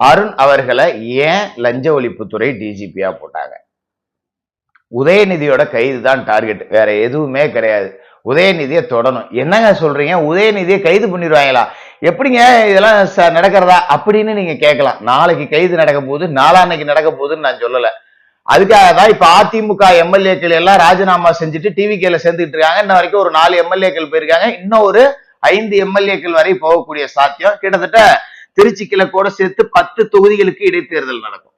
அருண் அவர்களை ஏன் லஞ்ச ஒழிப்புத்துறை டிஜிபியா போட்டாங்க? உதயநிதியோட கைது தான் டார்கெட், வேற எதுவுமே கிடையாது. உதயநிதியை தொடணும். என்னங்க சொல்றீங்க? உதயநிதியை கைது பண்ணிடுவாங்களா? எப்படிங்க இதெல்லாம் நடக்கிறதா அப்படின்னு நீங்க கேட்கலாம். நாளைக்கு கைது நடக்க போகுது, நாளான்னைக்கு நடக்க போகுதுன்னு நான் சொல்லல. அதுக்காக தான் இப்ப அதிமுக எம்எல்ஏக்கள் எல்லாம் ராஜினாமா செஞ்சுட்டு டிவிகேல சேர்ந்துட்டு இருக்காங்க. இன்ன வரைக்கும் ஒரு 4 எம்எல்ஏக்கள் போயிருக்காங்க. இன்னும் ஒரு 5 எம்எல்ஏக்கள் வரை போகக்கூடிய சாத்தியம். கிட்டத்தட்ட திருச்சி கிழக்கோட சேர்த்து 10 தொகுதிகளுக்கு இடைத்தேர்தல் நடக்கும்.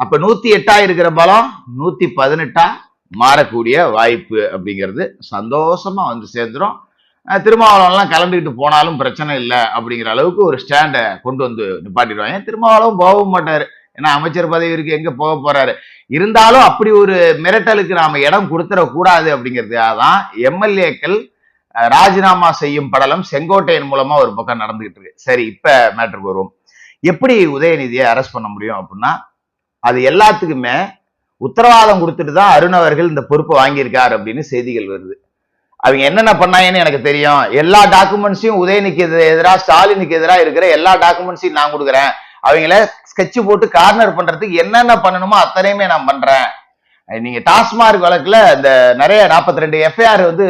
அப்ப 108 இருக்கிற பலம் 118 மாறக்கூடிய வாய்ப்பு அப்படிங்கிறது சந்தோஷமா வந்து சேர்ந்துரும். திருமாவளவன் எல்லாம் கிளம்பிட்டு போனாலும் பிரச்சனை இல்லை அப்படிங்கிற அளவுக்கு ஒரு ஸ்டாண்ட கொண்டு வந்து நிப்பாட்டிடுவாங்க. திருமாவளவன் போகவும் மாட்டாரு, ஏன்னா அமைச்சர் பதவி இருக்கு, எங்க போக போறாரு. இருந்தாலும் அப்படி ஒரு மிரட்டலுக்கு நாம இடம் கொடுத்துட கூடாது அப்படிங்கிறதுக்காக தான் எம்எல்ஏக்கள் ராஜினாமா செய்யும் படலம் செங்கோட்டையன் மூலமா ஒரு பக்கம் நடந்துகிட்டு இருக்கு. சரி, இப்ப மேட்டருக்கு வருவோம். எப்படி உதயநிதியை அரெஸ்ட் பண்ண முடியும் அப்படின்னா, அது எல்லாத்துக்குமே உத்தரவாதம் கொடுத்துட்டு தான் அருண் அவர்கள் இந்த பொறுப்பை வாங்கியிருக்காரு அப்படின்னு செய்திகள் வருது. அவங்க என்னென்ன பண்ணாங்கன்னு எனக்கு தெரியும். எல்லா டாக்குமெண்ட்ஸையும் உதயநிதிக்கு எதிராக, ஸ்டாலினுக்கு எதிராக இருக்கிற எல்லா டாக்குமெண்ட்ஸையும் நான் கொடுக்குறேன். அவங்கள ஸ்கெட்ச் போட்டு கார்னர் பண்றதுக்கு என்னென்ன பண்ணணுமோ அத்தனையுமே நான் பண்றேன். நீங்க டாஸ்மார்க் வழக்குல இந்த நிறைய 42 எஃப்ஐஆர் வந்து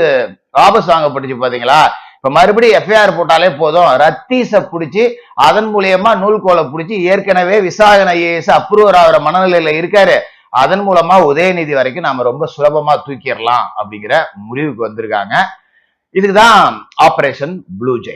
வாபஸ் வாங்கப்பட்டுச்சு பாத்தீங்களா? இப்ப மறுபடியும் எஃப்ஐஆர் போட்டாலே போதும், ரத்தீஸ பிடிச்சி அதன் மூலியமா நூல்கோலை பிடிச்சி ஏற்கனவே விசாகன் ஐஏஎஸ் அப்ரூவர் ஆகிற மனநிலையில இருக்காரு. அதன் மூலமா உதயநிதி வரைக்கும் நாம ரொம்ப சுலபமா தூக்கிடலாம் அப்படிங்கிற முடிவுக்கு வந்திருக்காங்க. இதுக்குதான் ஆபரேஷன் ப்ளூ ஜெயண்ட்.